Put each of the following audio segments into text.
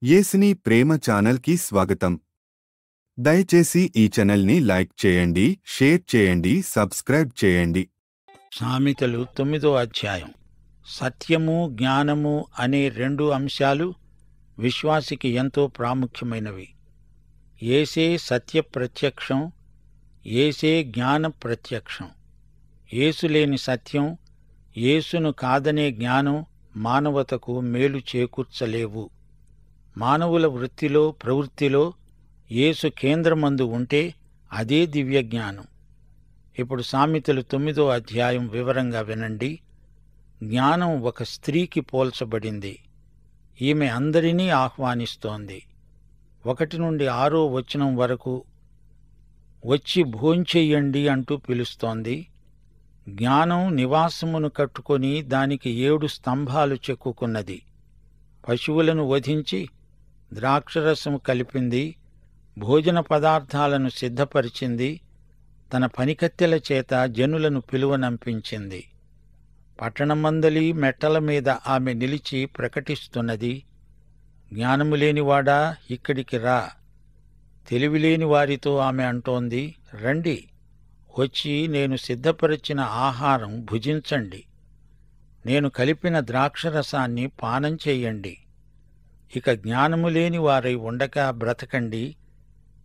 యేసుని ప్రేమ ఛానల్కి స్వాగతం. దయచేసి ఈ ఛానల్ని లైక్ చేయండి, షేర్ చేయండి, సబ్స్క్రైబ్ చేయండి. సామెతలు 9వ అధ్యాయం. సత్యము జ్ఞానము అనే రెండు అంశాలు విశ్వాసికి ఎంతో ప్రాముఖ్యమైనవి. యేసే సత్య ప్రత్యక్షం, యేసే జ్ఞాన ప్రత్యక్షం. యేసు లేని సత్యం, యేసును కాదనే జ్ఞానం మానవతకు మేలు చేకూర్చలేవు. మానవుల వృత్తిలో ప్రవృత్తిలో యేసు కేంద్రమందు ఉంటే అదే దివ్యజ్ఞానం. ఇప్పుడు సామెతలు 9వ అధ్యాయం వివరంగా వినండి. జ్ఞానం ఒక స్త్రీకి పోల్చబడింది. ఈమె అందరినీ ఆహ్వానిస్తోంది. 1 నుండి 6వ వచనం వరకు వచ్చి భోంచెయ్యండి అంటూ పిలుస్తోంది. జ్ఞానం నివాసమును కట్టుకొని దానికి 7 స్తంభాలు చెక్కుకున్నది. పశువులను వధించి ద్రాక్షరసము కలిపింది, భోజన పదార్థాలను సిద్ధపరిచింది, తన పనికత్తెల చేత జనులను పిలువనంపించింది. పట్టణమందలి మెట్టల మీద ఆమె నిలిచి ప్రకటిస్తున్నది, జ్ఞానము లేనివాడా ఇక్కడికి రా. తెలివిలేని వారితో ఆమె అంటోంది, రండి, వచ్చి నేను సిద్ధపరిచిన ఆహారం భుజించండి, నేను కలిపిన ద్రాక్షరసాన్ని పానం చెయ్యండి. ఇక జ్ఞానము లేని వారై ఉండక బ్రతకండి,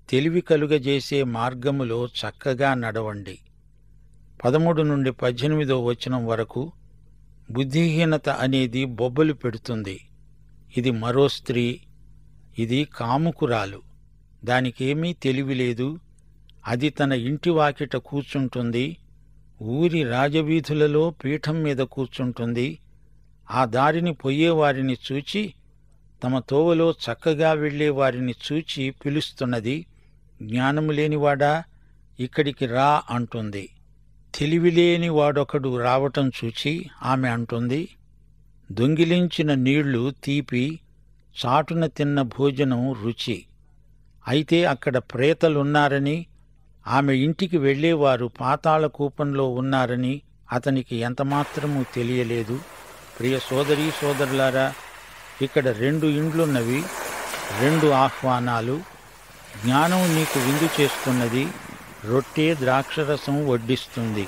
తెలివి కలుగజేసే మార్గములో చక్కగా నడవండి. 13 నుండి 18వ వచనం వరకు బుద్ధిహీనత అనేది బొబ్బలు పెడుతుంది. ఇది మరో స్త్రీ, ఇది కాముకురాలు. దానికేమీ తెలివిలేదు. అది తన ఇంటి వాకిట కూర్చుంటుంది, ఊరి రాజవీధులలో పీఠం మీద కూర్చుంటుంది. ఆ దారిని పొయ్యేవారిని చూచి, తమ తోవలో చక్కగా వెళ్లేవారిని చూచి పిలుస్తున్నది, జ్ఞానము లేనివాడా ఇక్కడికి రా అంటుంది. తెలివిలేని వాడొకడు రావటం చూచి ఆమె అంటుంది, దొంగిలించిన నీళ్లు తీపి, చాటున తిన్న భోజనం రుచి. అయితే అక్కడ ప్రేతలున్నారని, ఆమె ఇంటికి వెళ్లేవారు పాతాళ కూపంలో ఉన్నారని అతనికి ఎంతమాత్రమూ తెలియలేదు. ప్రియ సోదరీ సోదరులారా, ఇక్కడ 2 ఇండ్లున్నవి, 2 ఆహ్వానాలు. జ్ఞానం నీకు విందు చేస్తున్నది, రొట్టె ద్రాక్షరసం వడ్డిస్తుంది,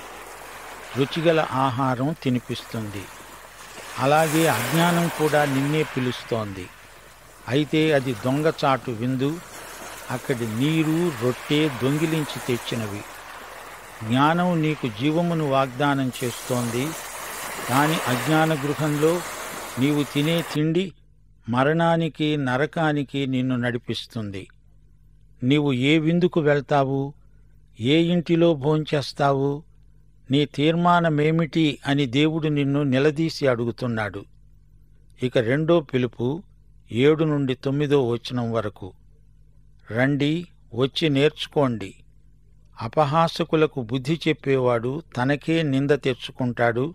రుచిగల ఆహారం తినిపిస్తుంది. అలాగే అజ్ఞానం కూడా నిన్నే పిలుస్తోంది. అయితే అది దొంగచాటు విందు, అక్కడి నీరు రొట్టె దొంగిలించి తెచ్చినవి. జ్ఞానం నీకు జీవమును వాగ్దానం చేస్తోంది, కాని అజ్ఞాన గృహంలో నీవు తినే తిండి మరణానికి నరకానికి నిన్ను నడిపిస్తుంది. నీవు ఏ విందుకు వెళ్తావు, ఏ ఇంటిలో భోంచేస్తావు, నీ తీర్మానమేమిటి అని దేవుడు నిన్ను నిలదీసి అడుగుతున్నాడు. ఇక 2వ పిలుపు 7 నుండి 9వ వచనం వరకు. రండి, వచ్చి నేర్చుకోండి. అపహాసకులకు బుద్ధి చెప్పేవాడు తనకే నింద తెచ్చుకుంటాడు.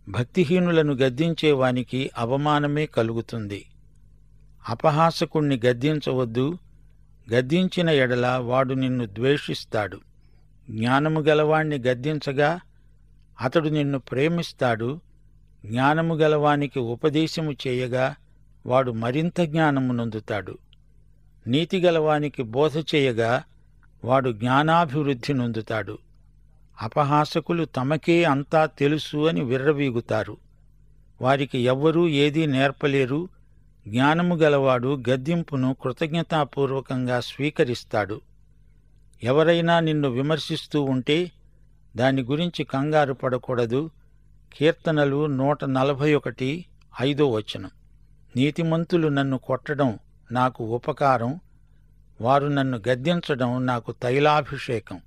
భక్తిహీనులను గద్దించేవానికి అవమానమే కలుగుతుంది. అపహాసకుణ్ణి గద్దించవద్దు, గద్దించిన ఎడల వాడు నిన్ను ద్వేషిస్తాడు. జ్ఞానము గలవాణ్ణి గద్దించగా అతడు నిన్ను ప్రేమిస్తాడు. జ్ఞానము గలవానికి ఉపదేశము చేయగా వాడు మరింత జ్ఞానము నొందుతాడు. నీతిగలవానికి బోధ చేయగా వాడు జ్ఞానాభివృద్ధి నొందుతాడు. అపహాసకులు తమకే అంతా తెలుసు అని విర్రవీగుతారు. వారికి ఎవ్వరూ ఏదీ నేర్పలేరు. జ్ఞానము గలవాడు గద్దింపును కృతజ్ఞతాపూర్వకంగా స్వీకరిస్తాడు. ఎవరైనా నిన్ను విమర్శిస్తూ ఉంటే దాని గురించి కంగారు పడకూడదు. కీర్తనలు 141 5వ వచనం. నీతిమంతులు నన్ను కొట్టడం నాకు ఉపకారం, వారు నన్ను గద్దించడం నాకు తైలాభిషేకం.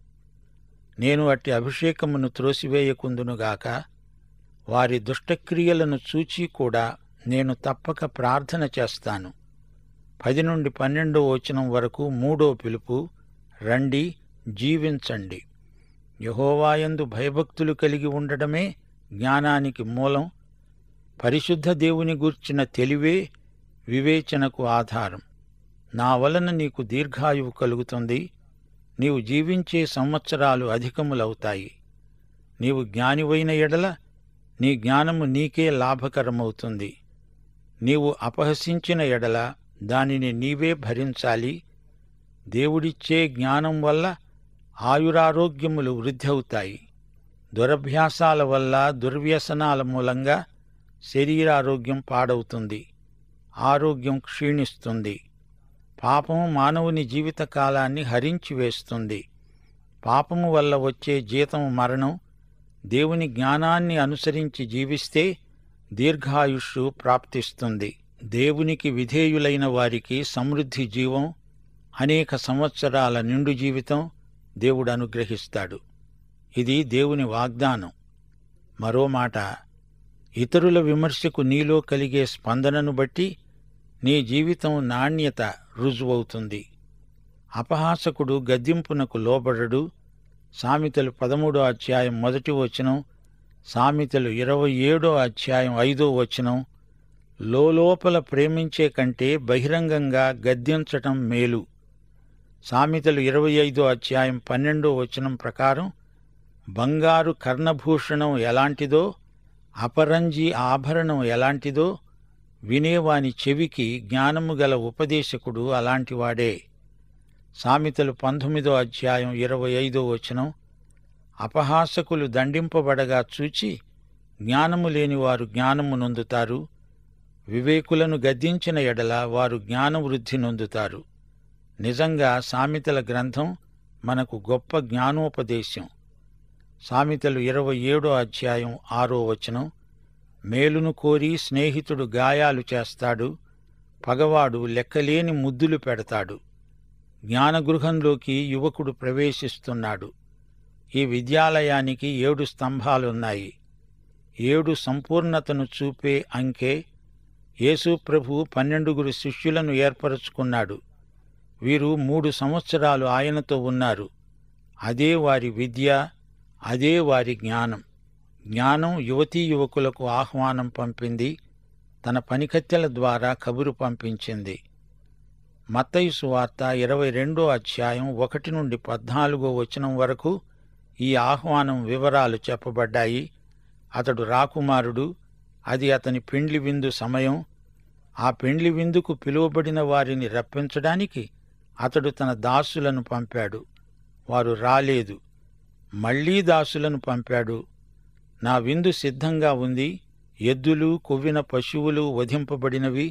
నేను అట్టి అభిషేకమును త్రోసివేయకుందునుగాక. వారి దుష్టక్రియలను చూచి కూడా నేను తప్పక ప్రార్థన చేస్తాను. 10 నుండి 12వ వచనం వరకు 3వ పిలుపు, రండి, జీవించండి. యెహోవాయందు భయభక్తులు కలిగి ఉండడమే జ్ఞానానికి మూలం. పరిశుద్ధ దేవుని గూర్చిన తెలివే వివేచనకు ఆధారం. నా వలన నీకు దీర్ఘాయువు కలుగుతుంది, నీవు జీవించే సంవత్సరాలు అధికములవుతాయి. నీవు జ్ఞానివైన ఎడల నీ జ్ఞానము నీకే లాభకరమవుతుంది. నీవు అపహసించిన ఎడల దానిని నీవే భరించాలి. దేవుడిచ్చే జ్ఞానం వల్ల ఆయురారోగ్యములు వృద్ధి అవుతాయి. దురభ్యాసాల వల్ల, దుర్వ్యసనాల మూలంగా శరీరారోగ్యం పాడవుతుంది, ఆరోగ్యం క్షీణిస్తుంది. పాపం మానవుని జీవితకాలాన్ని హరించివేస్తుంది. పాపము వల్ల వచ్చే జీతం మరణం. దేవుని జ్ఞానాన్ని అనుసరించి జీవిస్తే దీర్ఘాయుష్షు ప్రాప్తిస్తుంది. దేవునికి విధేయులైన వారికి సమృద్ధి జీవం, అనేక సంవత్సరాల నిండు జీవితం దేవుడు అనుగ్రహిస్తాడు. ఇది దేవుని వాగ్దానం. మరో మాట, ఇతరుల విమర్శకు నీలో కలిగే స్పందనను బట్టి నీ జీవితం నాణ్యత రుజువవుతుంది. అపహాసకుడు గద్దింపునకు లోబడడు. సామెతలు 13వ అధ్యాయం 1వ వచనం, సామెతలు 27వ అధ్యాయం 5వ వచనం. లోలోపల ప్రేమించే కంటే బహిరంగంగా గద్దించటం మేలు. సామెతలు 25వ అధ్యాయం 12వ వచనం ప్రకారం బంగారు కర్ణభూషణం ఎలాంటిదో, అపరంజి ఆభరణం ఎలాంటిదో వినేవాని చెవికి జ్ఞానము గల ఉపదేశకుడు అలాంటివాడే. సామెతలు 19వ అధ్యాయం 25వ వచనం. అపహాసకులు దండింపబడగా చూచి జ్ఞానము లేనివారు జ్ఞానము నొందుతారు. వివేకులను గద్దించిన ఎడల వారు జ్ఞానవృద్ధి నొందుతారు. నిజంగా సామెతల గ్రంథం మనకు గొప్ప జ్ఞానోపదేశం. సామెతలు 27వ అధ్యాయం 6వ వచనం. మేలును కోరి స్నేహితుడు గాయాలు చేస్తాడు, పగవాడు లెక్కలేని ముద్దులు పెడతాడు. జ్ఞానగృహంలోకి యువకుడు ప్రవేశిస్తున్నాడు. ఈ విద్యాలయానికి 7 స్తంభాలున్నాయి. 7 సంపూర్ణతను చూపే అంకె. యేసు ప్రభు 12 శిష్యులను ఏర్పరచుకున్నాడు. వీరు 3 సంవత్సరాలు ఆయనతో ఉన్నారు. అదే వారి విద్య, అదే వారి జ్ఞానం. జ్ఞానం యువతీ యువకులకు ఆహ్వానం పంపింది, తన పనికత్తెల ద్వారా కబురు పంపించింది. మత్తయి సువార్త 22వ అధ్యాయం 1 నుండి 14వ వచనం వరకు ఈ ఆహ్వానం వివరాలు చెప్పబడ్డాయి. అతడు రాకుమారుడు, అది అతని పెండ్లి విందు సమయం. ఆ పెండ్లి విందుకు పిలువబడిన వారిని రప్పించడానికి అతడు తన దాసులను పంపాడు. వారు రాలేదు. మళ్లీ దాసులను పంపాడు. నా విందు సిద్ధంగా ఉంది, ఎద్దులు, కొవ్విన పశువులు వధింపబడినవి,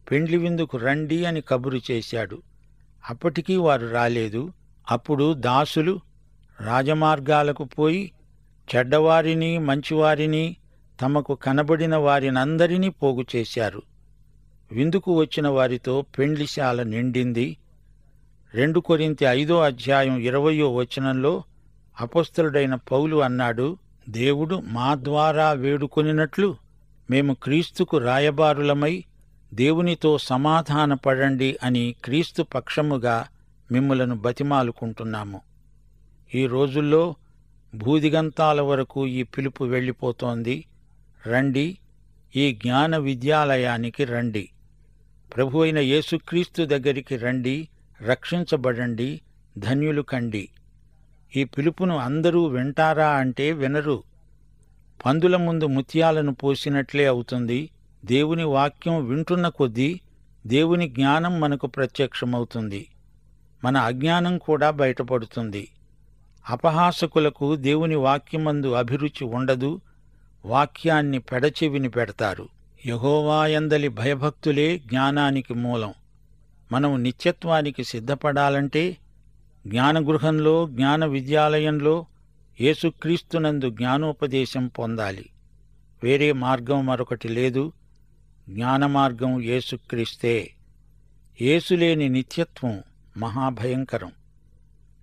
పెండ్లి విందుకు రండి అని కబురు చేశాడు. అప్పటికీ వారు రాలేదు. అప్పుడు దాసులు రాజమార్గాలకు పోయి చెడ్డవారిని, మంచివారిని, తమకు కనబడిన వారినందరినీ పోగు చేశారు. విందుకు వచ్చిన వారితో పెండ్లిశాల నిండింది. 2 కొరింథీ 5వ అధ్యాయం 20వ వచనంలో అపొస్తలుడైన పౌలు అన్నాడు, దేవుడు మా ద్వారా వేడుకొనినట్లు మేము క్రీస్తుకు రాయబారులమై దేవునితో సమాధానపడండి అని క్రీస్తు పక్షముగా మిమ్ములను బతిమాలుకుంటున్నాము. ఈ రోజుల్లో భూదిగంతాల వరకు ఈ పిలుపు వెళ్ళిపోతోంది. రండి, ఈ జ్ఞాన విద్యాలయానికి రండి. ప్రభువైన యేసుక్రీస్తు దగ్గరికి రండి, రక్షించబడండి, ధన్యులు కండి. ఈ పిలుపును అందరూ వింటారా అంటే వినరు. పందుల ముందు ముత్యాలను పోసినట్లే అవుతుంది. దేవుని వాక్యం వింటున్న కొద్దీ దేవుని జ్ఞానం మనకు ప్రత్యక్షమవుతుంది. మన అజ్ఞానం కూడా బయటపడుతుంది. అపహాసకులకు దేవుని వాక్యమందు అభిరుచి ఉండదు. వాక్యాన్ని పెడచెవిని పెడతారు. యెహోవాయందలి భయభక్తులే జ్ఞానానికి మూలం. మనం నిత్యత్వానికి సిద్ధపడాలంటే జ్ఞానగృహంలో, జ్ఞాన విద్యాలయంలో యేసుక్రీస్తునందు జ్ఞానోపదేశం పొందాలి. వేరే మార్గం మరొకటి లేదు. జ్ఞానమార్గం యేసుక్రీస్తే. యేసులేని నిత్యత్వం మహాభయంకరం.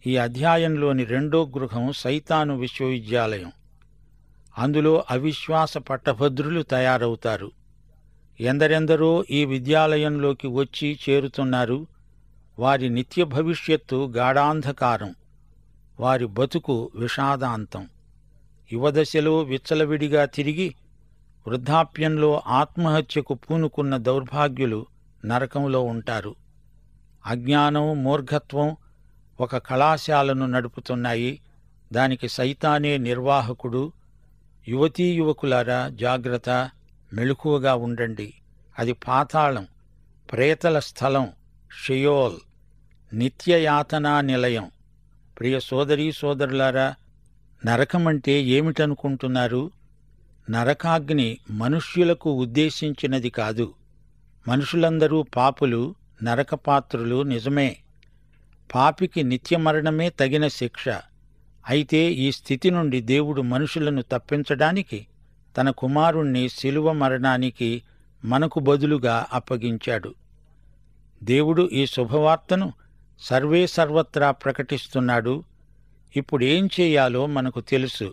ఈ అధ్యాయంలోని 2వ గృహం సైతాను విశ్వవిద్యాలయం. అందులో అవిశ్వాస పట్టభద్రులు తయారవుతారు. ఎందరెందరో ఈ విద్యాలయంలోకి వచ్చి చేరుతున్నారు. వారి నిత్య భవిష్యత్తు గాఢాంధకారం, వారి బతుకు విషాదాంతం. యువదశలో విచ్చలవిడిగా తిరిగి వృద్ధాప్యంలో ఆత్మహత్యకు పూనుకున్న దౌర్భాగ్యులు నరకంలో ఉంటారు. అజ్ఞానం, మూర్ఘత్వం ఒక కళాశాలను నడుపుతున్నాయి. దానికి సైతానే నిర్వాహకుడు. యువతీ యువకులారా, జాగ్రత్త, మెళుకువగా ఉండండి. అది పాతాళం. ప్రేతల స్థలం, షియోల్, నిత్యయాతనా నిలయం. ప్రియ సోదరీ సోదరులారా, నరకమంటే ఏమిటనుకుంటున్నారు? నరకాగ్ని మనుష్యులకు ఉద్దేశించినది కాదు. మనుషులందరూ పాపులు, నరకపాత్రులు, నిజమే. పాపికి నిత్యమరణమే తగిన శిక్ష. అయితే ఈ స్థితి నుండి దేవుడు మనుషులను తప్పించడానికి తన కుమారుణ్ణి శిలువ మరణానికి మనకు బదులుగా అప్పగించాడు. దేవుడు ఈ శుభవార్తను సర్వత్రా ప్రకటిస్తున్నాడు. ఇప్పుడేం చేయాలో మనకు తెలుసు.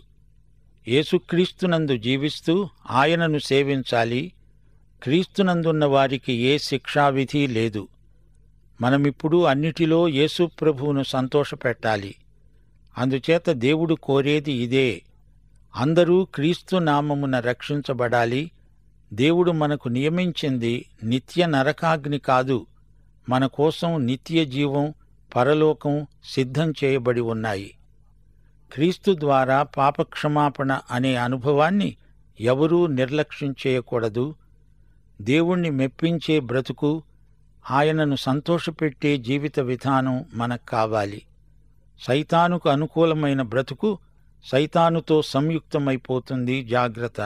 యేసుక్రీస్తునందు జీవిస్తూ ఆయనను సేవించాలి. క్రీస్తునందున్న వారికి ఏ శిక్షావిధి లేదు. మనమిప్పుడు అన్నిటిలో యేసు ప్రభువును సంతోషపెట్టాలి. అందుచేత దేవుడు కోరేది ఇదే. అందరూ క్రీస్తు నామమున రక్షించబడాలి. దేవుడు మనకు నియమించింది నిత్య నరకాగ్ని కాదు. మన కోసం నిత్య జీవం, పరలోకం సిద్ధం చేయబడి ఉన్నాయి. క్రీస్తు ద్వారా పాపక్షమాపణ అనే అనుభవాన్ని ఎవరూ నిర్లక్ష్యం చేయకూడదు. దేవుణ్ణి మెప్పించే బ్రతుకు, ఆయనను సంతోషపెట్టే జీవిత విధానం మనకు కావాలి. సైతానుకు అనుకూలమైన బ్రతుకు సైతానుతో సంయుక్తమైపోతుంది. జాగ్రత్త.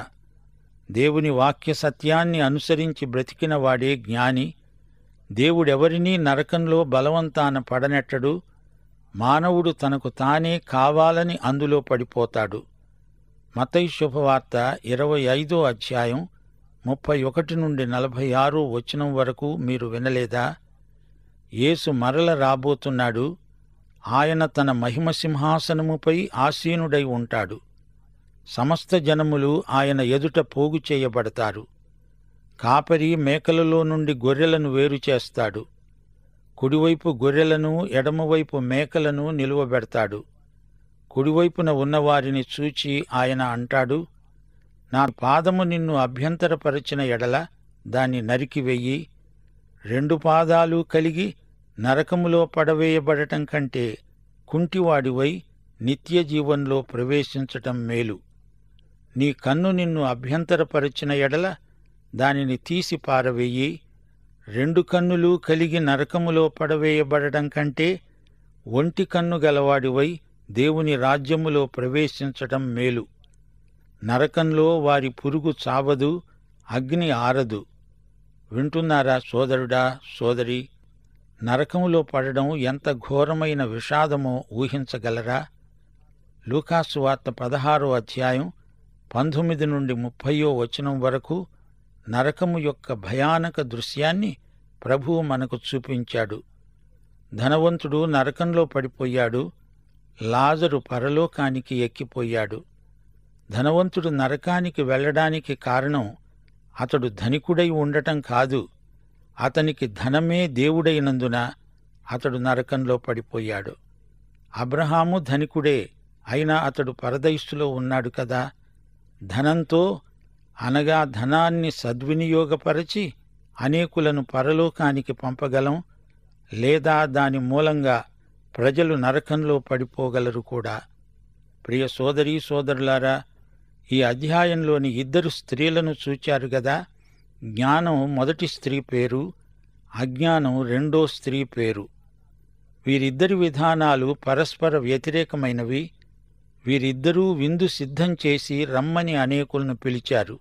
దేవుని వాక్య సత్యాన్ని అనుసరించి బ్రతికిన వాడే జ్ఞాని. దేవుడెవరినీ నరకంలో బలవంతాన పడనెట్టడు. మానవుడు తనకు తానే కావాలని అందులో పడిపోతాడు. మత్తయి శుభవార్త 25వ అధ్యాయం 31 నుండి 46 వచనం వరకు మీరు వినలేదా? యేసు మరల రాబోతున్నాడు. ఆయన తన మహిమ సింహాసనముపై ఆసీనుడై ఉంటాడు. సమస్త జనములు ఆయన ఎదుట పోగు చేయబడతారు. కాపరి మేకలలో నుండి గొర్రెలను వేరు చేస్తాడు. కుడివైపు గొర్రెలను, ఎడమవైపు మేకలను నిలువబెడతాడు. కుడివైపున ఉన్నవారిని చూచి ఆయన అంటాడు, నా పాదము నిన్ను అభ్యంతరపరచిన ఎడల దాన్ని నరికివెయ్యి. 2 పాదాలు కలిగి నరకములో పడవేయబడటం కంటే కుంటివాడివై నిత్య జీవంలో ప్రవేశించటం మేలు. నీ కన్ను నిన్ను అభ్యంతరపరచిన ఎడల దానిని తీసి పారవేయి. 2 కన్నులు కలిగి నరకములో పడవేయబడటం కంటే ఒంటి కన్ను గలవాడివై దేవుని రాజ్యములో ప్రవేశించటం మేలు. నరకంలో వారి పురుగు చావదు, అగ్ని ఆరదు. వింటున్నారా సోదరుడా, సోదరి? నరకములో పడడం ఎంత ఘోరమైన విషాదమో ఊహించగలరా? లూకాసు వార్త 16వ అధ్యాయం 19 నుండి 30వ వచనం వరకు నరకము యొక్క భయానక దృశ్యాన్ని ప్రభువు మనకు చూపించాడు. ధనవంతుడు నరకంలో పడిపోయాడు. లాజరు పరలోకానికి ఎక్కిపోయాడు. ధనవంతుడు నరకానికి వెళ్లడానికి కారణం అతడు ధనికుడై ఉండటం కాదు. అతనికి ధనమే దేవుడైనందున అతడు నరకంలో పడిపోయాడు. అబ్రహాము ధనికుడే, అయినా అతడు పరదైసులో ఉన్నాడు కదా. ధనంతో, అనగా ధనాన్ని సద్వినియోగపరచి అనేకులను పరలోకానికి పంపగలం, లేదా దాని మూలంగా ప్రజలు నరకంలో పడిపోగలరు కూడా. ప్రియ సోదరీ సోదరులారా, ఈ అధ్యాయంలోని 2 స్త్రీలను చూచారు గదా. జ్ఞానం మొదటి స్త్రీ పేరు, అజ్ఞానం రెండో స్త్రీ పేరు. వీరిద్దరి విధానాలు పరస్పర వ్యతిరేకమైనవి. వీరిద్దరూ విందు సిద్ధం చేసి రమ్మని అనేకులను పిలిచారు.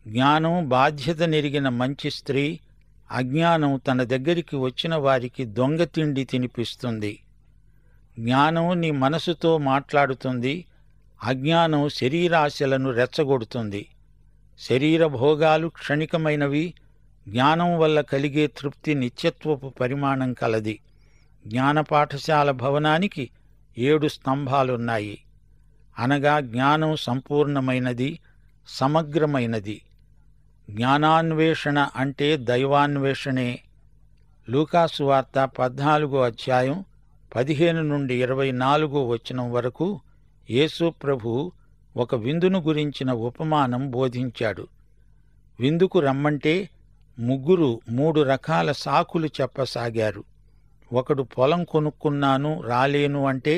జ్ఞానం బాధ్యత నెరిగిన మంచి స్త్రీ, అజ్ఞానం తన దగ్గరికి వచ్చిన వారికి దొంగ తిండి తినిపిస్తుంది. జ్ఞానం నీ మనసుతో మాట్లాడుతుంది, అజ్ఞానం శరీరాశలను రెచ్చగొడుతుంది. శరీర భోగాలు క్షణికమైనవి, జ్ఞానం వల్ల కలిగే తృప్తి నిత్యత్వపు పరిమాణం కలది. జ్ఞానపాఠశాల భవనానికి 7 స్తంభాలున్నాయి. అనగా జ్ఞానం సంపూర్ణమైనది, సమగ్రమైనది. జ్ఞానాన్వేషణ అంటే దైవాన్వేషణే. లూకాసు వార్త 14వ అధ్యాయం 15 నుండి 24వ వచనం వరకు యేసు ప్రభువు ఒక విందును గురించిన ఉపమానం బోధించాడు. విందుకు రమ్మంటే 3 రకాల సాకులు చెప్పసాగారు. ఒకడు పొలం కొనుక్కున్నాను రాలేను అంటే,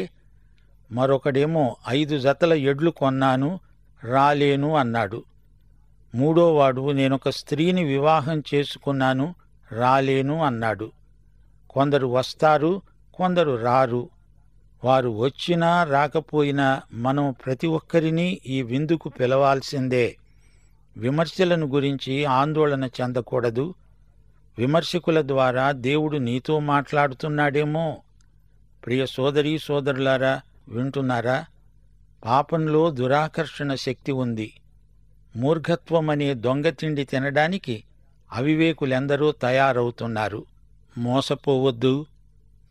మరొకడేమో 5 జతల ఎడ్లు కొన్నాను రాలేను అన్నాడు. 3వ వాడు నేనొక స్త్రీని వివాహం చేసుకున్నాను రాలేను అన్నాడు. కొందరు వస్తారు, కొందరు రారు. వారు వచ్చినా రాకపోయినా మనం ప్రతి ఒక్కరినీ ఈ విందుకు పిలవాల్సిందే. విమర్శలను గురించి ఆందోళన చెందకూడదు. విమర్శకుల ద్వారా దేవుడు నీతో మాట్లాడుతున్నాడేమో. ప్రియ సోదరీ సోదరులారా, వింటున్నారా? పాపంలో దురాకర్షణ శక్తి ఉంది. మూర్ఘత్వమనే దొంగతిండి తినడానికి అవివేకులెందరో తయారవుతున్నారు. మోసపోవద్దు.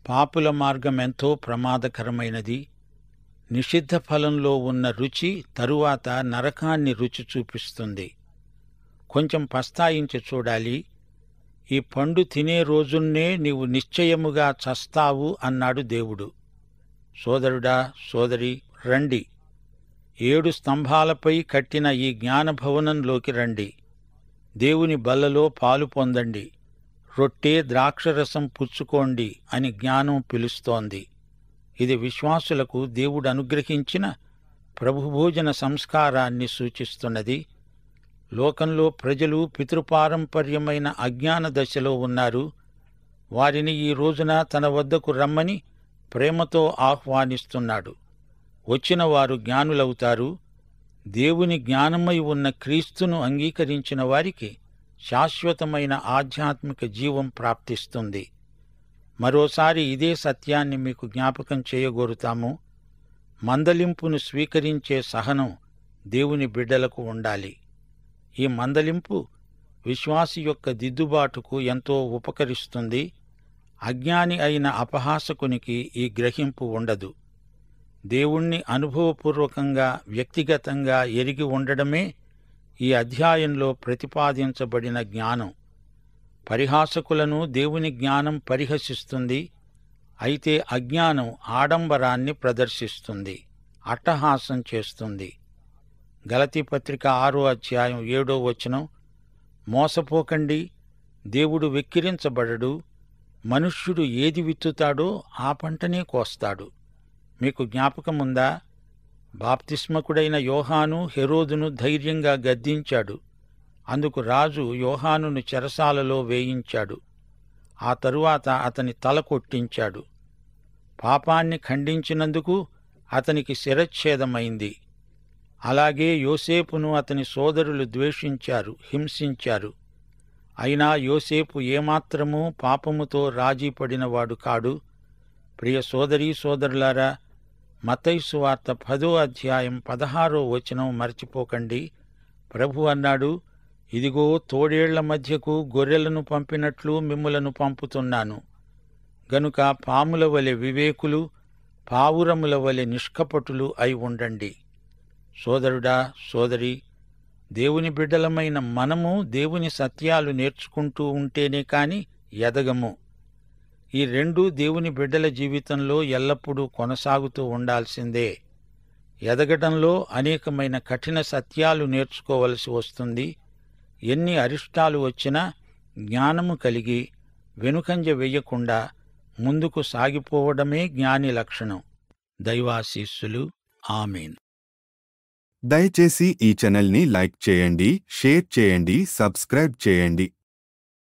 పాపుల మార్గమెంతో ప్రమాదకరమైనది. నిషిద్ధ ఫలంలో ఉన్న రుచి తరువాత నరకాన్ని రుచి చూపిస్తుంది. కొంచెం పస్తాయించి చూడాలి. ఈ పండు తినే రోజున్నే నీవు నిశ్చయముగా చస్తావు అన్నాడు దేవుడు. సోదరుడా, సోదరి, రండి. 7 స్తంభాలపై కట్టిన ఈ జ్ఞానభవనంలోకి రండి. దేవుని బల్లలో పాలు పొందండి. రొట్టె, ద్రాక్షరసం పుచ్చుకోండి అని జ్ఞానం పిలుస్తోంది. ఇది విశ్వాసులకు దేవుడు అనుగ్రహించిన ప్రభుభోజన సంస్కారాన్ని సూచిస్తున్నది. లోకంలో ప్రజలు పితృపారంపర్యమైన అజ్ఞాన దశలో ఉన్నారు. వారిని ఈ రోజున తన వద్దకు రమ్మని ప్రేమతో ఆహ్వానిస్తున్నాడు. వచ్చిన వారు జ్ఞానులవుతారు. దేవుని జ్ఞానమై ఉన్న క్రీస్తును అంగీకరించిన వారికి శాశ్వతమైన ఆధ్యాత్మిక జీవం ప్రాప్తిస్తుంది. మరోసారి ఇదే సత్యాన్ని మీకు జ్ఞాపకం చేయగోరుతాము. మందలింపును స్వీకరించే సహనం దేవుని బిడ్డలకు ఉండాలి. ఈ మందలింపు విశ్వాసి యొక్క దిద్దుబాటుకు ఎంతో ఉపకరిస్తుంది. అజ్ఞాని అయిన అపహాసకునికి ఈ గ్రహింపు ఉండదు. దేవుణ్ణి అనుభవపూర్వకంగా, వ్యక్తిగతంగా ఎరిగి ఉండడమే ఈ అధ్యాయంలో ప్రతిపాదించబడిన జ్ఞానం. పరిహాసకులను దేవుని జ్ఞానం పరిహసిస్తుంది. అయితే అజ్ఞానం ఆడంబరాన్ని ప్రదర్శిస్తుంది, అట్టహాసం చేస్తుంది. గలతీ పత్రిక 6వ అధ్యాయం 7వ వచనం, మోసపోకండి, దేవుడు వెక్కిరించబడడు. మనుష్యుడు ఏది విత్తుతాడో ఆ పంటనే కోస్తాడు. మీకు జ్ఞాపకముందా? బాప్తిస్మకుడైన యోహాను హెరోదును ధైర్యంగా గద్దించాడు. అందుకు రాజు యోహానును చెరసాలలో వేయించాడు. ఆ తరువాత అతని తల కొట్టించాడు. పాపాన్ని ఖండించినందుకు అతనికి శిరచ్ఛేదమైంది. అలాగే యోసేపును అతని సోదరులు ద్వేషించారు, హింసించారు. అయినా యోసేపు ఏమాత్రమూ పాపముతో రాజీపడినవాడు కాడు. ప్రియ సోదరీ సోదరులారా, మత్తయి సువార్త 10వ అధ్యాయం 16వ వచనం మరచిపోకండి. ప్రభు అన్నాడు, ఇదిగో తోడేళ్ల మధ్యకు గొర్రెలను పంపినట్లు మిమ్ములను పంపుతున్నాను. గనుక పాముల వలె వివేకులు, పావురముల వలె నిష్కపటులు అయి ఉండండి. సోదరుడా, సోదరి, దేవుని బిడ్డలమైన మనము దేవుని సత్యాలు నేర్చుకుంటూ ఉంటేనే కాని ఎదగము. ఈ రెండూ దేవుని బిడ్డల జీవితంలో ఎల్లప్పుడూ కొనసాగుతూ ఉండాల్సిందే. ఎదగడంలో అనేకమైన కఠిన సత్యాలు నేర్చుకోవలసి వస్తుంది. ఎన్ని అరిష్టాలు వచ్చినా జ్ఞానము కలిగి వెనుకంజ వెయ్యకుండా ముందుకు సాగిపోవడమే జ్ఞాని లక్షణం. దైవాశీస్సులు. ఆమేన్. దయచేసి ఈ ఛానల్ని లైక్ చేయండి, షేర్ చేయండి, సబ్స్క్రైబ్ చేయండి.